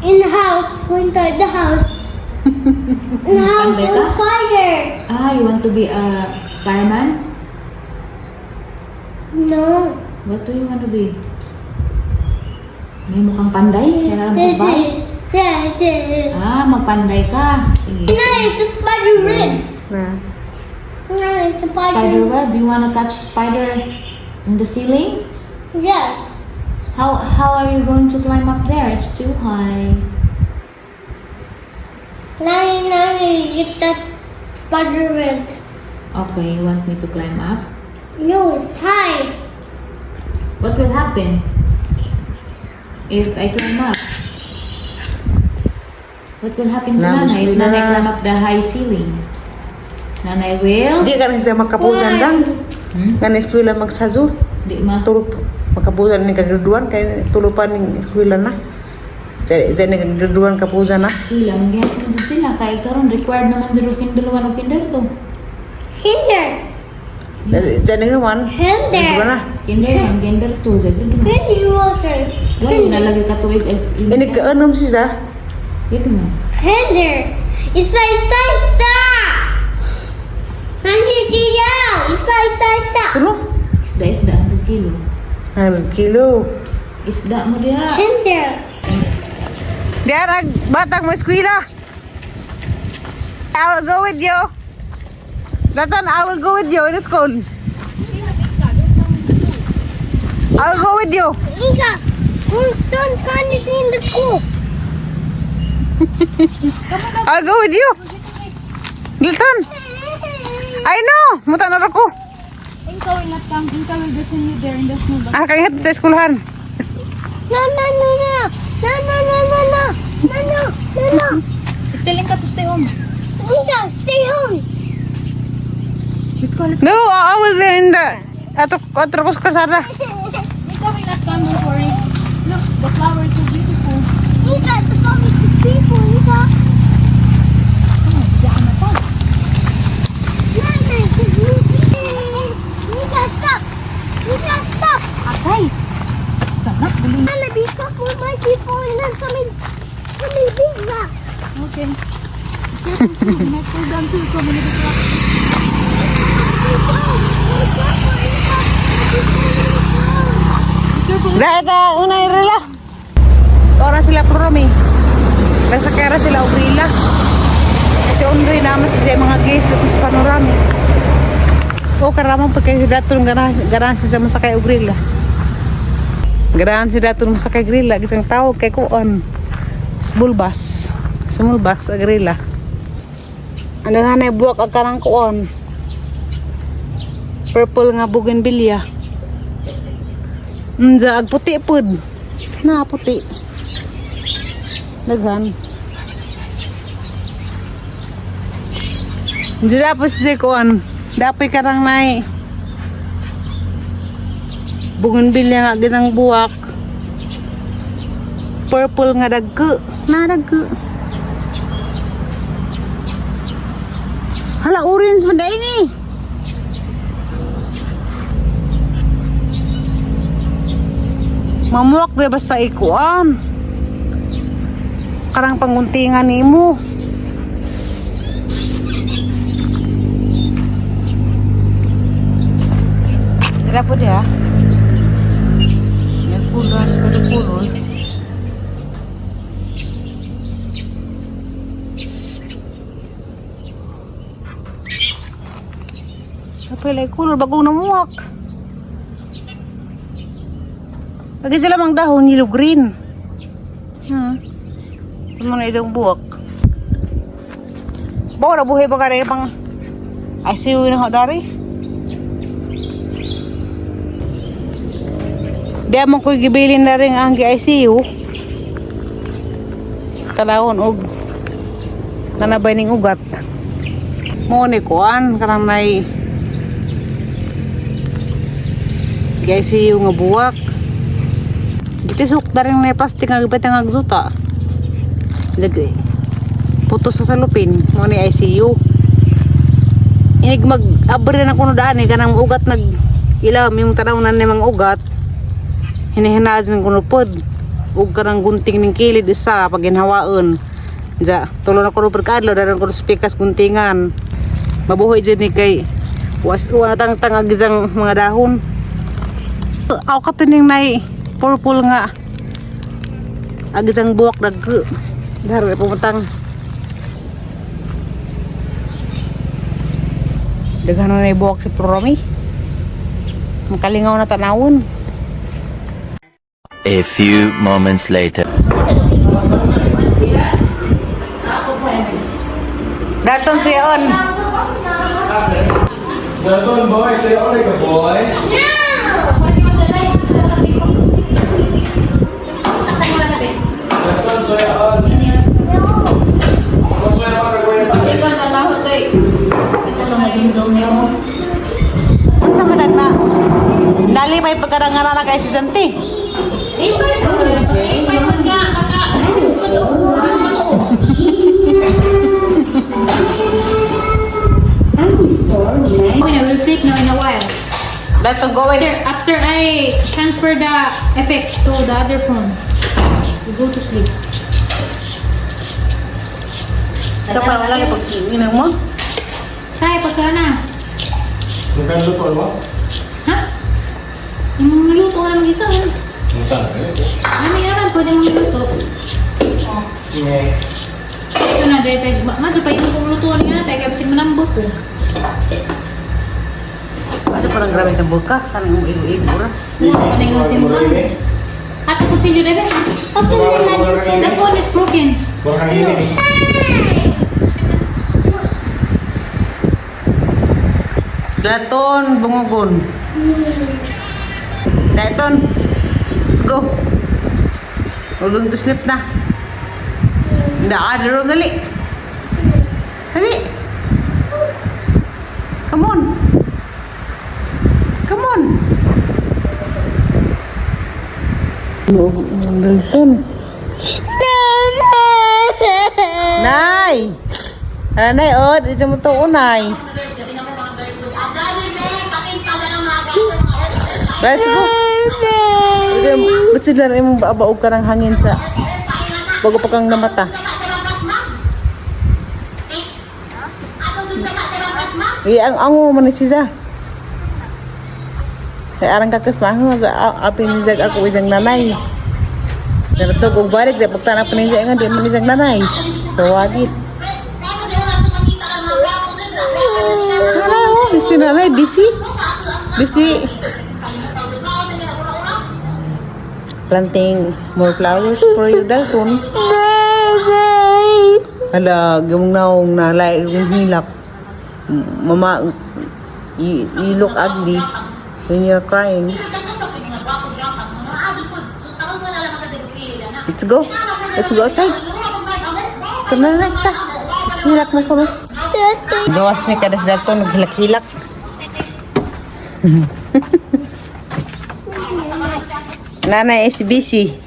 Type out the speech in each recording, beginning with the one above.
In the house. Go inside the house. In the house Pandai on ka? fire. You want to be a fireman? No. What do you want to be? May mukhang panday. Yan alam ko This ba? is. Yeah, it is. Magpanday ka. Sige. No, it's a spider web. Na. No, it's a Spider spider. web? You want to catch spider in the ceiling? Yes. How are you going to climb up there? It's too high. Now you get that spider web. Okay, you want me to climb up? No, it's high. What will happen if I climb up? What will happen to Namos Nanay if na. Nanay climb up the high ceiling? Nanay will? Di ka na siya makapujan lang. Kan eskwela magsazo. Di ma. Tulog makapujan ni kagraduan kay tulupan ning eskwela na. Sa ni kagraduan kapujan na. Sila, mangyayari din sila. Kaya karon required naman dito kindle 1 o kindle 2. Hinder. Sa ni gawan. Hinder. Kagraduan na. Kindle 1, kindle 2. Jadi dito. Hinder water. Wala nalagay ka tuig. Ini keenam siya. Dito nga. Hinder. Isa. Nanti siya. Isa. Kuno? Isda 100 kilo. 100 kilo. Isda mo dia. Hinder. Diarag batang mo eskwela. I will go with you. Datan, I will go with you in school. I will go with you. Ika. Don't come in the school. I'll go with you. Gilton. I know. Mutan na ako. Inka will not come. Inka will listen you there in the snow. Kaya sa eskwelahan. No. Telling ka to stay home. Ika, stay home. Let's go. No, I will be in the atropos kasada. Inka will not come. Don't worry. Look, the flowers are beautiful. Ika, it's coming to people. Ika. Diyan na pa. Ika, stop. Ika, stop. Atay. Sana. Balik. Mama, be careful. My people is coming big rock. Okay. Careful too. Not fall down too. So many big rocks. Dahil unay rela. Ora sila promi. Nasa kera sila ubrila. Kasi undoy naman sa mga guys dito sa panorami. O karamang pagkay daton ganahan sa masakay ubrila. Ganahan si daton masakay grila gisang tawag kay kuon. Small bus agrila. Ano nga na buwak ang karang kuon. Purple nga bougainvillea. Ag puti pud. Na puti. Daghan. Hindi dapat si kuan. Dapat karang nay. Bougainvillea nga gisang buwak. Purple nga dagko. Na dagko. Hala orange man dai ni. Mamuak na basta ikuan. Karang panguntingan nimo. Dira po dia. Yan pulas kada pulol. Apa lagi kulol bagong namuak. Lagi sila mang dahon yellow green. Ano na itong buwak. Bawa na buhay ba ka rin pang ICU na ho dari? Di mo ko gibilin na rin ang ICU. Talawon og nanabay ning ugat. Mo ni kuan kanang nay ICU nga buwak. Gitisok na rin na plastic nga gipit nga agzuta. Lagi. Putos sa salupin mo ni ICU. Inig mag-abri na kuno daan kanang ugat nag ilaw yung tanawnan ni mga ugat. Hinihinad ng kuno pod. ug kanang gunting ning kilid isa pag ginhawaon. Ja, tulo na ko perkadlo daran ko spikas guntingan. Mabuhay jud ni kay wa tang agizang mga dahon. Aw katuning nay purple nga. Agizang buwak dagko. Daro pumatang. Daghan na buwak si Promi. Makalingaw na tanawon. A few moments later. Daton siyon. Daton boy, say only ka boy. Daton say on. Mas may mga gawin. Ikaw na lang, okay. Ito lang nag-zoom niyo. Sa madag na. Dali may pagkaranganan na kay Susanti. Okay, we'll sleep now in a while. Daton go away. After I transfer the effects to the other phone, we go to sleep. Sa parang lang pag ginang mo. Tay, pagka na. Bukan luto mo? Ha? Yung niluto ka naman ito. Bukan. Mami naman, pwede mong niluto. Sige. Ito na, dahil madyo pa yung kung lutuan nga, tayo kapisin manambot ko. Ada parang grabe ng buka, kanang igo-igo ra. Ano yung ultimo mo? Ate, kutsilyo na ba? The phone is broken. Bukan ini. Daton bungugon. Daton. Let's go. We're going to sleep na. Dali. Dali. Come on. Come on. Dalton. Nay. Nay, ito mo to unay. Let's go. Ba't sila na yung baog ka ng hangin sa bago pa kang namata? Ang ango man ni siya. Kaya arang kakas na ako sa apin ni jag ako isang nanay. Pero to kung balik di pagtanap ni jag nga di man isang nanay. So wagit. Hello, si nanay busy. Planting more flowers for you, Dalton. Hala, gamong naong nalay yung hilak. Mama, you look ugly when you're crying. Let's go outside. Tuna na kita. Hilak mo ko ba? Gawas may kadas Dalton, naghilak-hilak. Nanay is busy.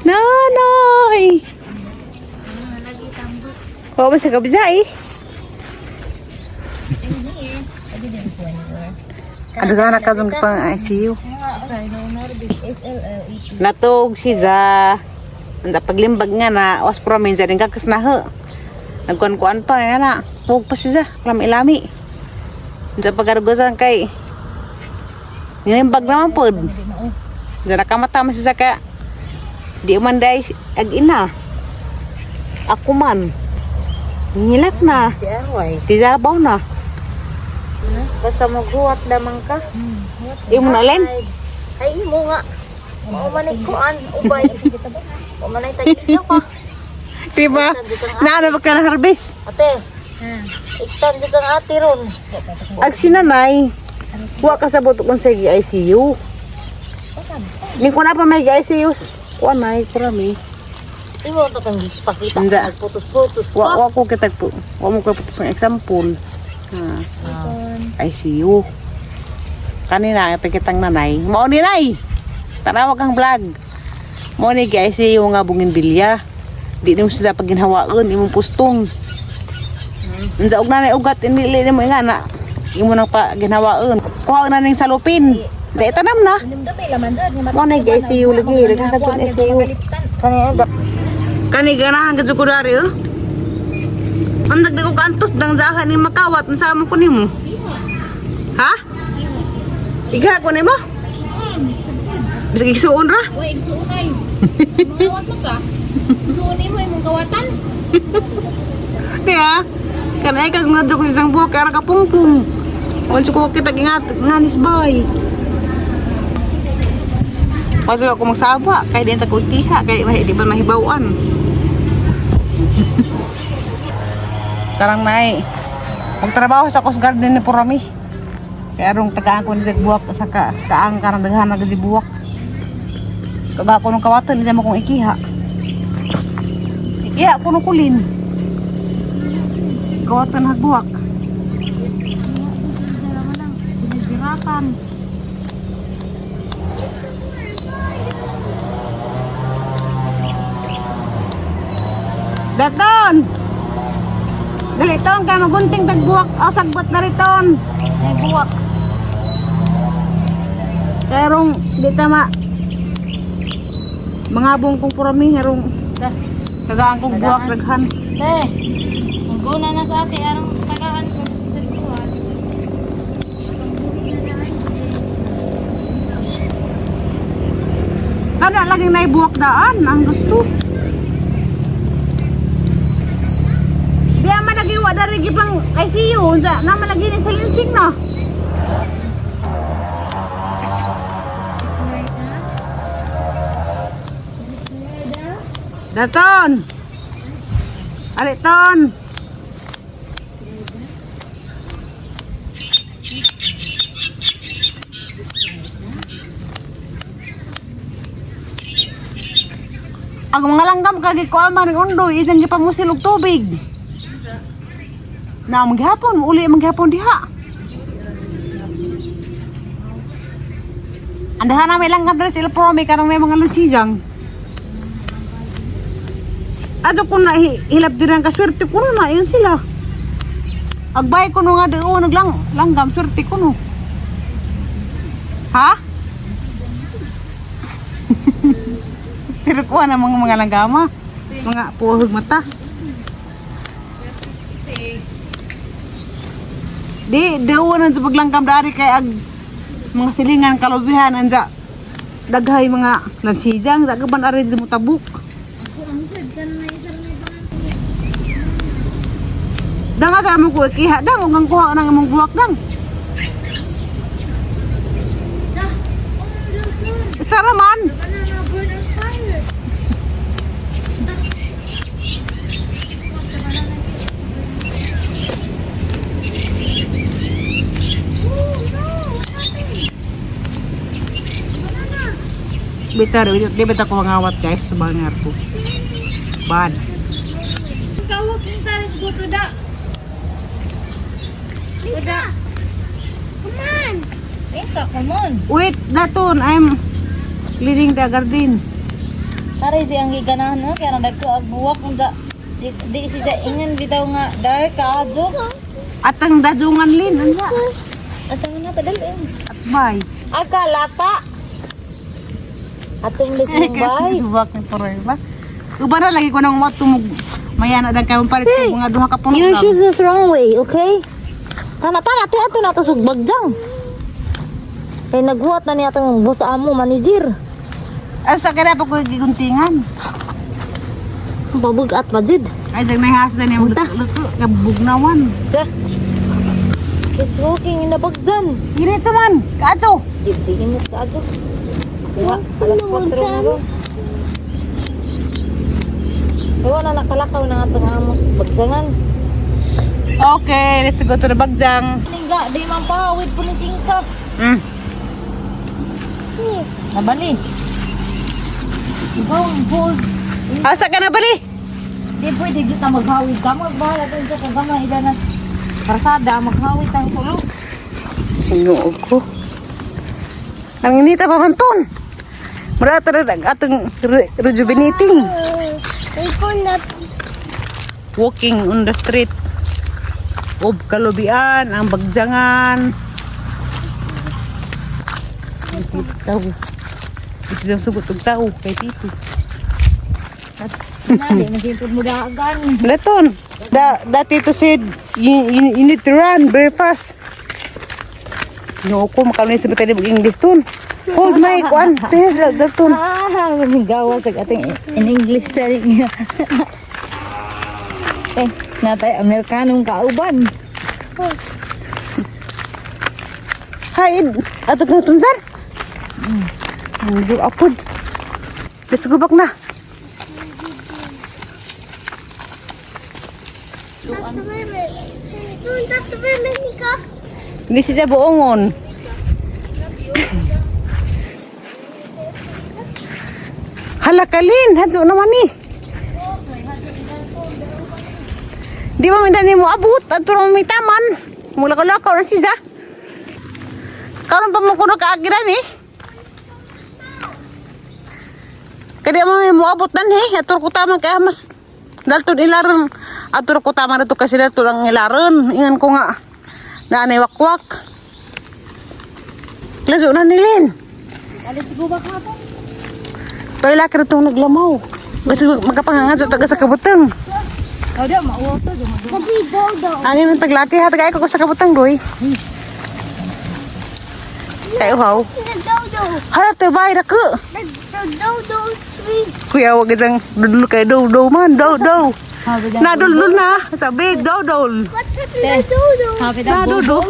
Nanay! Huwag mo sa kabijay. Ano ka nakazong pang ICU? Natog siya. Anda paglimbag nga na was prominsa din kakas na ho. Nagkuan-kuan pa nga na. Huwag pa siya. Lami-lami. Sa pagargosan kay nilimbag naman po. Diyan nakamata mo siya kaya di man day ag-ina. Ako man. Ngilak na. Si Arway. Tizabaw na. Basta maghuwat lamang ka. Di mo na len. Ay, imo nga. Maumanay kuan. Ubay. Umanay tayo ka. Diba? Naano ba ka na harvest? Ate. Iktan dito ang ate ron. Ag sinanay. Huwag ka sa buto kung sa ICU. Hindi ko na pa may ICU. Kuha na, kurami. Imo ito kang pakita. Hindi. Putos-putos ka. Huwag ko kitag po. Huwag mo ko putos ng example. ICU. Kanina, pagkitang nanay. Mao ni nay. Tanawag ang vlog. Mao ni ICU nga bungin bilya. Di mo siya pag ginhawaan, imong pustong. Unsa og nanay ugat inili mo nga na. Imo nang pa ginhawaan. Kuha na ning salupin. Dahil tanam na. Mo na guys, ICU lagi. Dagan ka sa ICU. Kani ganahan ka ko dari oh. Andag di ko kantos dang zahan ni makawat unsa mo ko nimo? Ha? Iga ko nimo? Bisa gisuon ra? Uy, igsuunay. Mangawat mo ka? Igsuunay mo yung kawatan? Kaya kanay kag ngadto ko sa isang buhok kaya ka pungpung. Once ko kita gingat nganis bay. Pasal ako magsaba kay di ta ko ikiha kay di ba mahibawan. Karang nay. Magtrabaho sa Coast Guard ni Purami. Kaya rong tagaan ko ni buwak sa kaang karang daghan na di buwak. Kaga ko nung kawatan di mo kong ikiha. Ikiha ko nung kulin. Kawatan hagbuwak. Pinaghirapan. Daton! Daliton kaya magunting tagbuwak. O sagbot na riton. Ay buwak. Kaya rong di tama. Mga kong Purami herong tagaan kong buwak daghan. Guna na sa ate, anong tagaan ko? Kada laging naibuwak daan ang gusto. Di ama lagi wa dari gipang ICU unsa na malagi ni salinsing no. Daton. Aliton. Ang mga langgam kagi ko amang undoy isang gipamusil og tubig. Na maghapon uli maghapon diha. Andahan na may langgam diri sila Purami karang may mga lusijang. Ato ko na hilap din ang kaswerte ko na yun sila. Agbay ko no nga doon langgam swerte ko no. Ha? Pero kuha na mga langgama. Mga puhog mata. Di, dawan sa paglanggam dari kay ag mga silingan kalubihan anza daghay mga lansijang dagaban ari di mo tabuk. Danga ka mo ko ikiha dang ug ang kuha nang imong buwak dang. Saraman. Bitar, di beta ko ngawat guys, sebangar ko. Bad. Kawak yung talis ko to da. Uda. Come on. Ika, come on. Wait, daton, I'm cleaning the garden. Tari si ang giganahan no, kaya nagko agbuwak nga di si da ingan bitaw nga dark kaadyo. At ang dajungan lin, anya. Asa nga padalin? At bye. Aga lata. Atong lisong bay. Subak ni Poroy ba? Uba na lagi ko nang matumog. Mayana dan kayo palit ko mga duha ka puno. Your shoes is wrong way, okay? Tana-tana, ato na to sugbag dyan. Kaya naghuwat na niya itong boss amo, manager. Asa kaya pa ko giguntingan. Babag at majid. Ay dag may hasda niya luto kabugnawan. Sa. He's walking in the bagdan. Dili to man, kaadto. Jeep, sige mo ka adyo. Kaya, alas 4 mo. Ewan na nakalakaw na nga itong amo. Bagdangan. Okay, let's go to the Bagjang. Lingga, di man pahawid po ni singkap. Nabali. Ikaw ang hold. Asa ka na bali? Di pwede dito maghawid ka. Magbahala tayo sa kagama. Ida na karsada. Maghawid ang tulog. Inuog ko. Ang inita pa man ton. Marata na atong rejuvenating. Coconut. Walking on the street. Of Kalubian, ang Bagjangan. Tao. Isa lang subot og tao kay Tito. Nadi, nagintod mo dagan. Leton. That Tito said you need to run very fast. No ko makanon sa batay mag English ton. Hold my kuan. Dalton. Gawa sa ating in English saying. Natay Amerikanong kauban. Hi, ato na tunsan. Medyo apod. Let's go back na. That's the mermaid. That's the mermaid, Nika. Hindi siya buongon. Hala Kalin, hadyo naman ni. Di ba mindan mo abot at turong may taman. Mula ko lakaw na siya. Karon pa mo kuno kaagiran eh. Kaya mo abot nan eh. Atur ko taman kaya mas dalton ilaron. Atur ko taman na to kasi dalton ang ilaron. Ingan ko nga. Naanay wakwak. Klaso na nilin. Toy laki na itong naglamaw. Kasi magkapangangan sa taga sa kabutang. Tapi dodo. Angin ng taglaki ha. Tagay ko sa kabutang doy. Kayo haw. The dodo. Hala tayo bahay na ko. The dodo sweet. Kuya wag isang dudul kay do man. Do. Na dudul na. Sabi do. What happened to the dodo? Na do.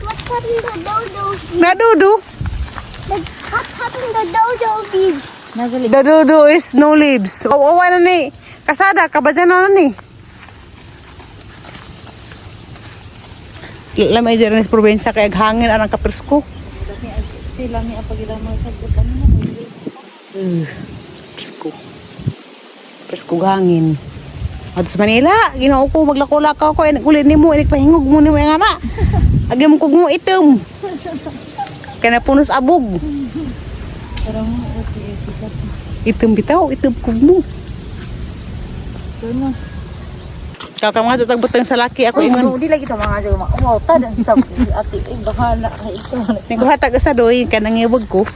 What happened to the dodo? Na do. What happened to the dodo beads? The do is no leaves. Awa na ni. Kasada kabadyan na ni. Lamay dyan sa probinsya kaya hangin anang kapresko. Sila ni apagila mo sa Presko hangin. Ato sa Manila, ginoo ko maglako-lakaw ko ulit nimo inik pahingog mo nimo nga na. Agi mo kog mo item. Kana punos abog. Item bitaw, item kog mo. Kakang nga tagbutang sa laki ako ingon. Di lagi ta mga jago mga tad ang sab ati bahala kay ito. Ning hatag sa doy kanang iwag ko.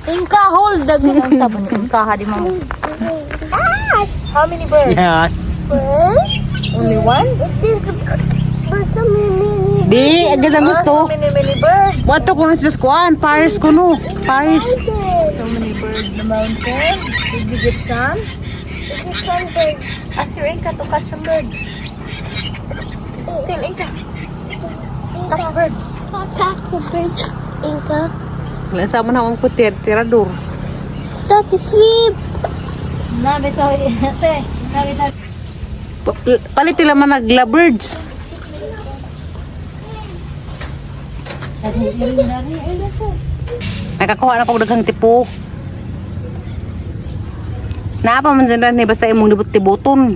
Ingka hold dag ni ang tabon ingka ha di mo. How many birds? Yes. Only one? It is but so many. Di, agad ang gusto. Many birds. Wato ko sa skuan, Paris ko no. Paris. So many birds in the mountain. Did you get some? Something. Ask your Inka to catch some bird. Tell Inka. Catch bird. Catch a bird. Inka. Wala sa mo na akong putir, tirador. That is sweep. Nabi to ate. Nabi to. Palit nila man nagla-birds. Nakakuha na kong daghang tipo. Naapa man dyan ni basta imong libot-tibuton.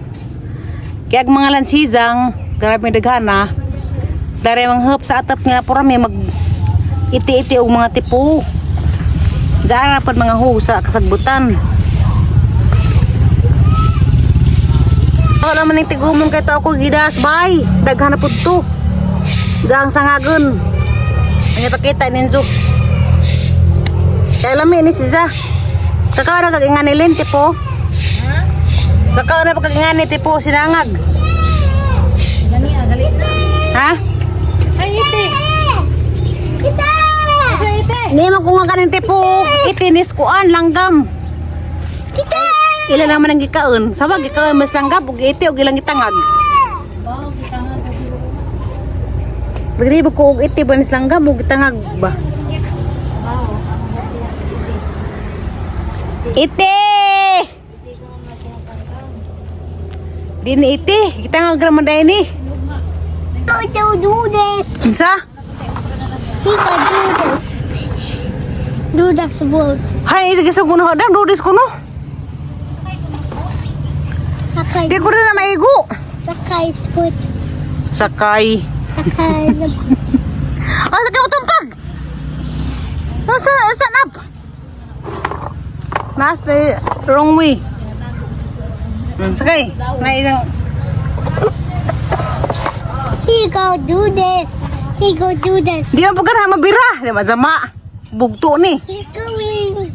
Kaya ang mga lansidang, grabe may daghana. Dari mga hap sa atap nga pura may mag iti-iti og mga tipo. Diyan na mga ho sa kasagbutan. Ako naman yung tigumon kay to ako gidas bay. Daghan na po to. Diyan sangagon. Ang ipakita ninyo. Kaya lami ni siya. Kakao na kagingan ni Lin tipo. Kakao na pagkagingan ni tipo sinangag. Ha? Ay ite. Kita. Hindi mo kung nga kanin tipo. Itinis kuan langgam. Kita. Ilan naman ang gikaon. Sama gikaon mas langgam ug iti ug ilang gitangag. Bagay ba ko og iti ba nis langgam ug gitangag ba? Iti! Dini iti, gitangag raman dayon ni. Don't do this. Unsa? He can do this. Do that word. Hay iti sa kuno hadang dudis kuno. Sakay. Di ko rin na maigo. Sakay foot. Sakay. Sakay. Oh, sakay mo tumpag. Stand up. Nas the wrong way. Sakay. Na isang He go do this. He go do this. Di mo pagka mabira. Di ba, zama. Bugto ni. He's going.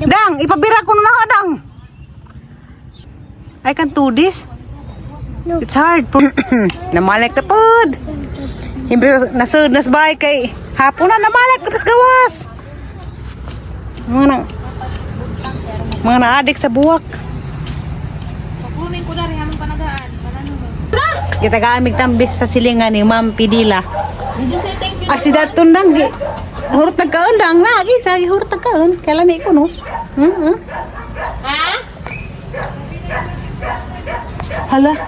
Dang, ipabira ko na dang. I can do this. No. It's hard. Namalek na pod. Imbes nasud nasbay kay hapon na namalek tapos gawas. Mga naadik sa buwak. Pagkunin ko na rin hamon panagaan. Kita gamig tambis sa silingan ni Ma'am Pidila. Did you say thank you? Aksidat tundang hurot nagkaundang lagi sa hurot nagkaun. Kalami ko no. Ha? Hala.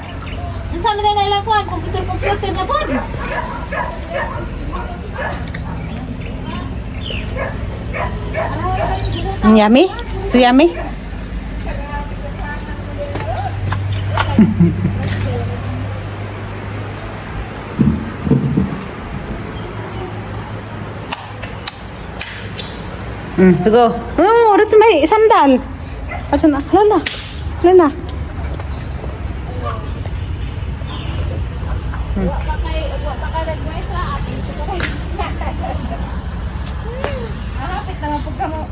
Ang sama na nalakuan, computer na po. Yummy? So yummy? To go. Oh, that's my sandal. Asan na? Lala. Lala. Mahapit naman pagka mo.